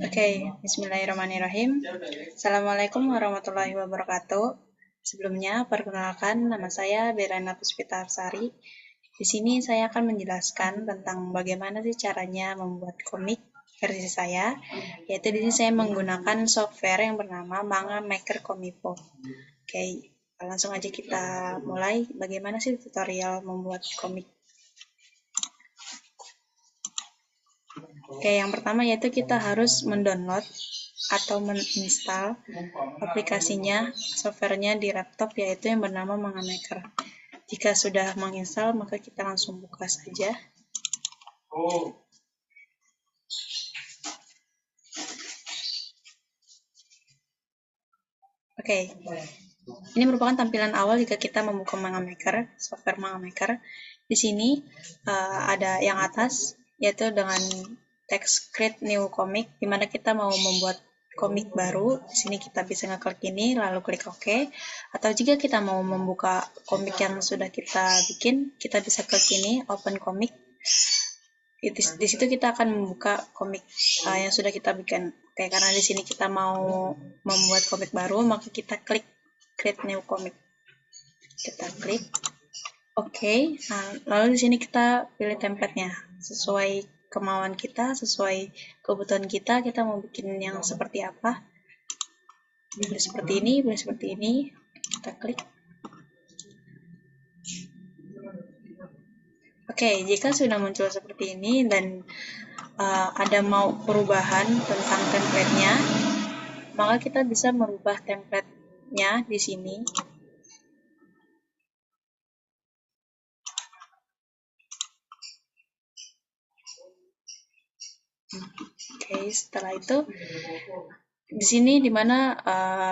Oke, bismillahirrahmanirrahim. Assalamualaikum warahmatullahi wabarakatuh. Sebelumnya, perkenalkan nama saya Berana Puspita Arsari. Di sini saya akan menjelaskan tentang bagaimana sih caranya membuat komik versi saya, yaitu di sini saya menggunakan software yang bernama Manga Maker Komipo. Oke, langsung aja kita mulai. Bagaimana sih tutorial membuat komik? Oke, yang pertama yaitu kita harus mendownload atau menginstal aplikasinya, softwarenya di laptop, yaitu yang bernama Manga Maker. Jika sudah menginstal, maka kita langsung buka saja. Oke, ini merupakan tampilan awal jika kita membuka Manga Maker, software Manga Maker. Di sini ada yang atas, yaitu dengan teks create new comic, di mana kita mau membuat komik baru. Di sini kita bisa ngeklik ini, lalu klik OK. Atau jika kita mau membuka komik yang sudah kita bikin, kita bisa klik ini, open comic. Di situ kita akan membuka komik yang sudah kita bikin. Oke, karena di sini kita mau membuat komik baru, maka kita klik create new comic. Kita klik OK. Nah, lalu di sini kita pilih template-nya sesuai kemauan kita, sesuai kebutuhan kita. Kita mau bikin yang seperti apa? Boleh seperti ini, boleh seperti ini. Kita klik. Oke, jika sudah muncul seperti ini dan ada mau perubahan tentang template-nya, maka kita bisa merubah template-nya di sini. Oke, setelah itu di sini dimana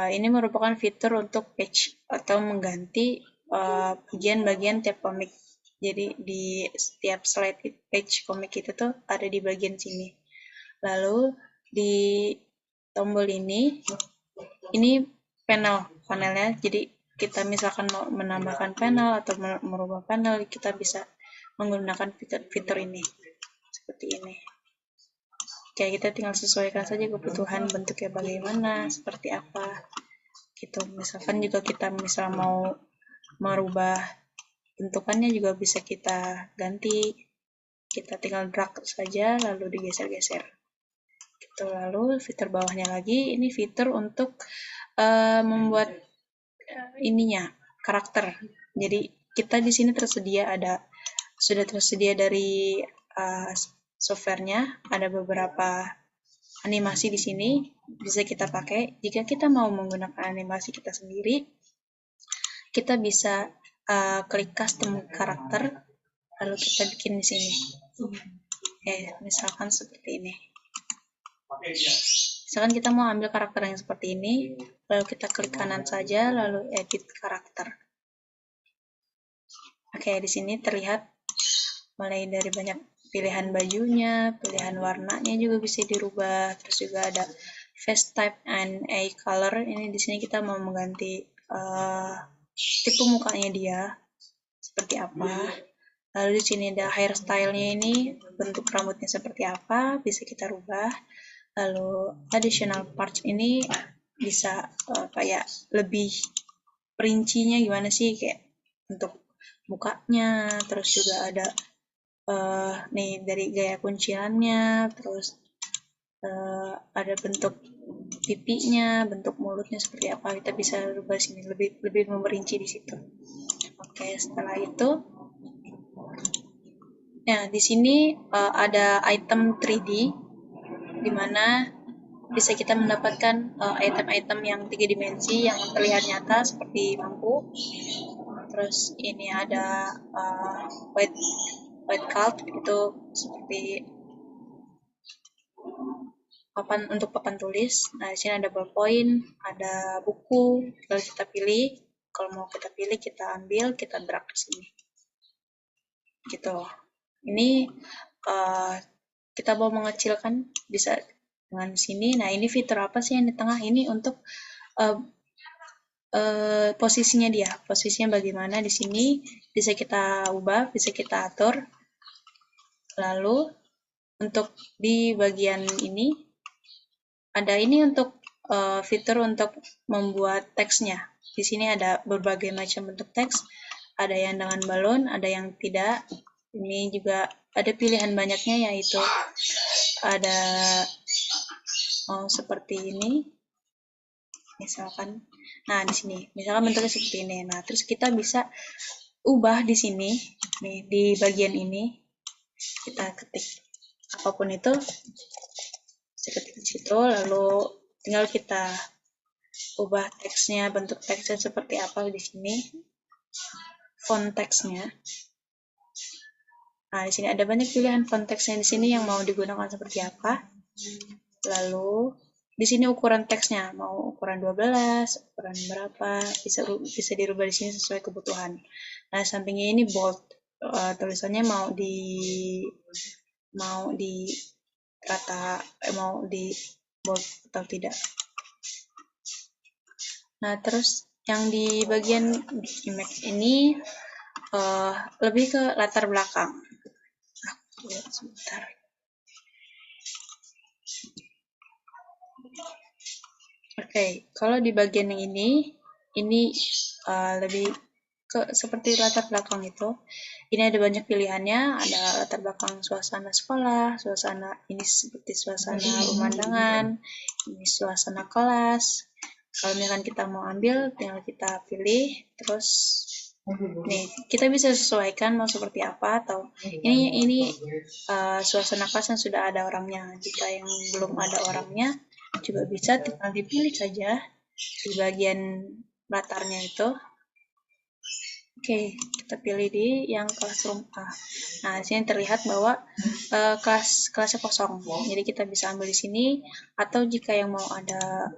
ini merupakan fitur untuk patch atau mengganti bagian-bagian tiap komik. Jadi di setiap slide page komik itu tuh ada di bagian sini. Lalu di tombol ini panelnya. Jadi kita misalkan mau menambahkan panel atau merubah panel, kita bisa menggunakan fitur ini seperti ini. Oke, kita tinggal sesuaikan saja kebutuhan bentuknya bagaimana, seperti apa. Gitu. Misalkan juga kita mau merubah bentukannya juga bisa kita ganti. Kita tinggal drag saja lalu digeser-geser. Gitu. Lalu fitur bawahnya lagi, ini fitur untuk membuat karakter. Jadi kita di sini sudah tersedia dari softwarenya, ada beberapa animasi di sini bisa kita pakai. Jika kita mau menggunakan animasi kita sendiri, kita bisa klik custom karakter, lalu kita bikin di sini. Misalkan seperti ini. Misalkan kita mau ambil karakter yang seperti ini, lalu kita klik kanan saja, lalu edit karakter. Oke, di sini terlihat mulai dari banyak pilihan bajunya, pilihan warnanya juga bisa dirubah, terus juga ada face type and eye color. Ini di sini kita mau mengganti tipe mukanya dia seperti apa. Lalu di sini ada hairstyle-nya, ini bentuk rambutnya seperti apa, bisa kita rubah. Lalu additional parts ini bisa kayak lebih perincinya gimana sih, kayak untuk mukanya, terus juga ada nih dari gaya kunciannya, terus ada bentuk pipinya, bentuk mulutnya seperti apa, kita bisa rubah sini lebih memperinci di situ. Oke, setelah itu di sini ada item 3D di mana bisa kita mendapatkan item-item yang 3 dimensi yang terlihat nyata seperti lampu. Terus ini ada white card, itu seperti untuk papan tulis. Nah, di sini ada ballpoint, ada buku, lalu kita pilih. Kalau mau kita pilih, kita ambil, kita drag ke sini. Gitu. Ini kita mau mengecilkan bisa dengan sini. Nah, ini fitur apa sih yang di tengah? Ini untuk posisinya dia. Posisinya bagaimana di sini bisa kita ubah, bisa kita atur. Lalu untuk di bagian ini ada ini untuk fitur untuk membuat teksnya. Di sini ada berbagai macam bentuk teks, ada yang dengan balon, ada yang tidak. Ini juga ada pilihan banyaknya, yaitu ada seperti ini, misalkan. Nah, di sini, misalkan bentuknya seperti ini. Nah, terus kita bisa ubah di sini, nih di bagian ini kita ketik apapun itu, saya ketik di situ, lalu tinggal kita ubah teksnya, bentuk teksnya seperti apa di sini, font teksnya. Nah, di sini ada banyak pilihan font teksnya di sini yang mau digunakan seperti apa. Lalu di sini ukuran teksnya, mau ukuran 12, ukuran berapa, bisa dirubah di sini sesuai kebutuhan. Nah, sampingnya ini bold, tulisannya mau di kata mau di bold atau tidak. Nah, terus yang di bagian image ini lebih ke latar belakang. Lihat sebentar. Oke, kalau di bagian yang ini lebih ke seperti latar belakang itu. Ini ada banyak pilihannya, ada latar belakang suasana sekolah, suasana ini seperti suasana pemandangan, ini suasana kelas. Kalau misalkan kita mau ambil, tinggal kita pilih, terus nih kita bisa sesuaikan mau seperti apa, atau ini suasana kelas yang sudah ada orangnya. Jika yang belum ada orangnya juga bisa tinggal dipilih saja di bagian latarnya itu. Oke, kita pilih di yang classroom A. Nah, di sini terlihat bahwa kelasnya kosong. Jadi kita bisa ambil di sini, atau jika yang mau ada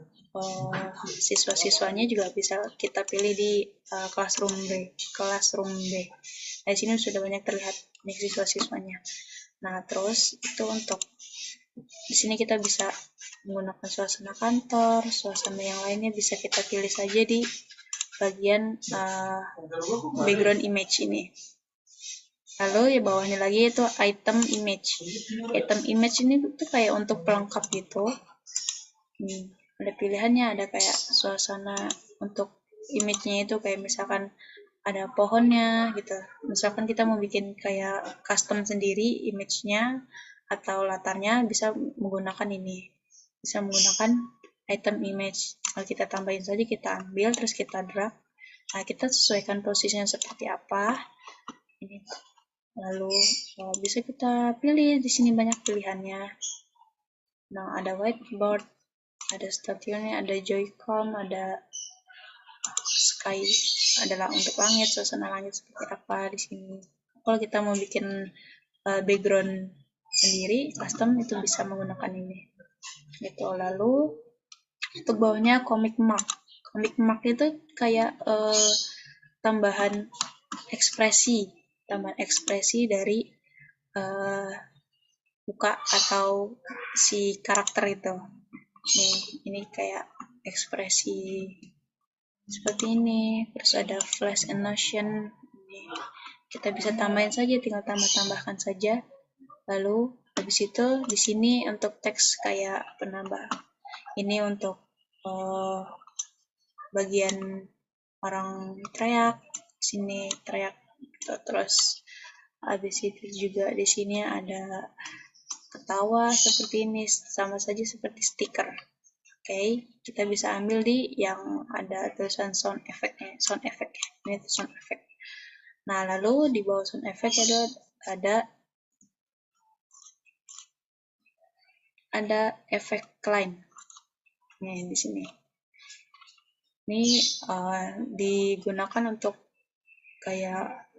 siswa-siswanya juga bisa kita pilih di classroom B. Nah, di sini sudah banyak terlihat nih siswa-siswanya. Nah, terus itu untuk di sini kita bisa menggunakan suasana kantor, suasana yang lainnya bisa kita pilih saja di bagian background image ini. Lalu di bawahnya lagi itu item image. Item image ini tuh kayak untuk pelengkap gitu. Ada pilihannya, ada kayak suasana untuk image-nya itu kayak misalkan ada pohonnya gitu. Misalkan kita mau bikin kayak custom sendiri image-nya atau latarnya, bisa menggunakan ini. Bisa menggunakan item image. Kalau kita tambahin saja, kita ambil terus kita drag. Nah, kita sesuaikan posisinya seperti apa. Ini. Lalu bisa kita pilih di sini banyak pilihannya. Nah, ada whiteboard, ada stasiunnya, ada joycom, ada sky, adalah untuk langit, suasana langit seperti apa di sini. Kalau kita mau bikin background sendiri, custom, itu bisa menggunakan ini. Gitu. Lalu untuk bawahnya comic mark. Comic mark itu kayak tambahan ekspresi dari muka atau si karakter itu. Nih, ini kayak ekspresi seperti ini. Terus ada flash animation. Nih, kita bisa tambahin saja, tinggal tambahkan saja. Lalu habis itu di sini untuk teks kayak penambah. Ini untuk bagian orang teriak, sini teriak. Terus habis itu juga di sini ada ketawa seperti ini, sama saja seperti stiker. Oke, kita bisa ambil di yang ada tulisan sound effect-nya, ini sound effect. Nah, lalu di bawah sound effect ada efek lain. Nih di sini. Ini digunakan untuk kayak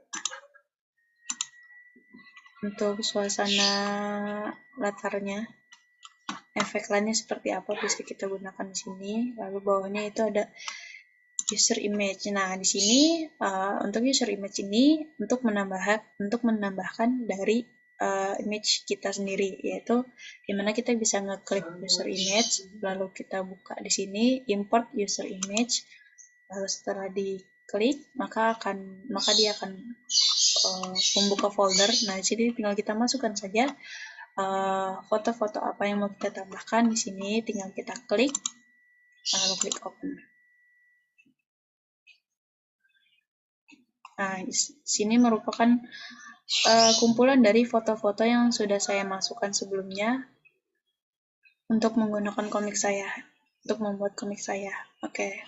untuk suasana latarnya. Efek lainnya seperti apa bisa kita gunakan di sini. Lalu bawahnya itu ada user image. Nah, di sini untuk user image ini untuk menambahkan dari image kita sendiri, yaitu dimana kita bisa ngeklik user image, lalu kita buka di sini import user image, lalu setelah diklik maka dia akan membuka folder. Nah, di sini tinggal kita masukkan saja foto-foto apa yang mau kita tambahkan di sini, tinggal kita klik, lalu klik open. Nah, di sini merupakan kumpulan dari foto-foto yang sudah saya masukkan sebelumnya untuk menggunakan komik saya, untuk membuat komik saya. Oke.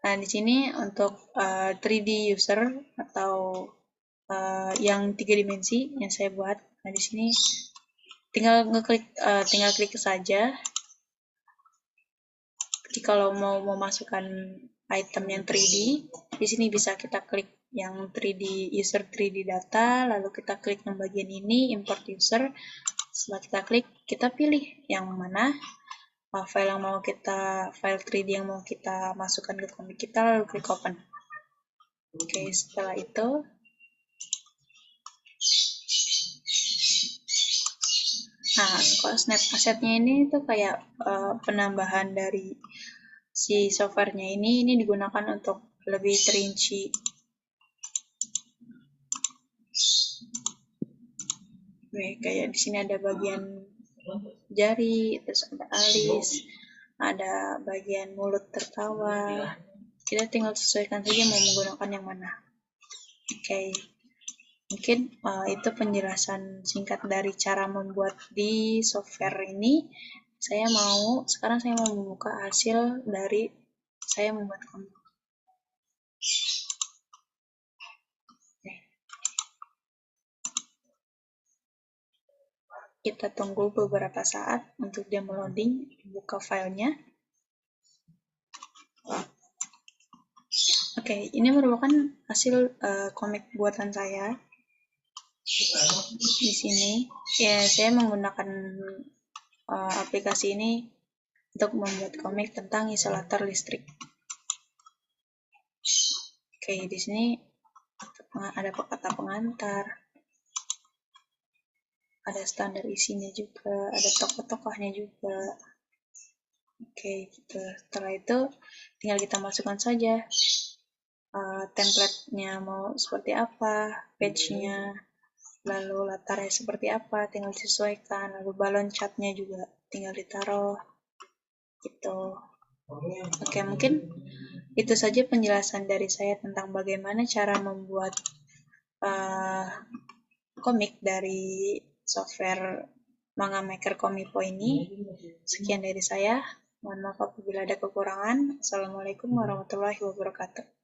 Nah, di sini untuk 3D user atau yang 3 dimensi yang saya buat. Nah, di sini tinggal klik saja. Jadi kalau mau memasukkan item yang 3D, di sini bisa kita klik yang 3D user 3D data, lalu kita klik yang bagian ini import user. Setelah kita klik, kita pilih yang mana file 3D yang mau kita masukkan ke komik kita, lalu klik open. Oke, setelah itu nah, kalau snap assetnya ini tuh kayak penambahan dari si softwarenya ini digunakan untuk lebih terinci. Oke, kayak di sini ada bagian jari, terus ada alis, ada bagian mulut tertawa. Kita tinggal sesuaikan saja mau menggunakan yang mana. Oke, mungkin itu penjelasan singkat dari cara membuat di software ini. Sekarang saya mau membuka hasil dari saya membuat komik. Kita tunggu beberapa saat untuk dia meloading, buka filenya. Oke, ini merupakan hasil komik buatan saya. Di sini, ya saya menggunakan aplikasi ini untuk membuat komik tentang isolator listrik. Oke, di sini ada kata pengantar, ada standar isinya juga, ada tokoh-tokohnya juga. Oke, gitu. Setelah itu tinggal kita masukkan saja template-nya mau seperti apa, page-nya, lalu latarnya seperti apa, tinggal disesuaikan, lalu balon cat-nya juga tinggal ditaruh, gitu. Oke, mungkin itu saja penjelasan dari saya tentang bagaimana cara membuat komik dari software Manga Maker Komipo ini. Sekian dari saya. Mohon maaf apabila ada kekurangan. Assalamualaikum warahmatullahi wabarakatuh.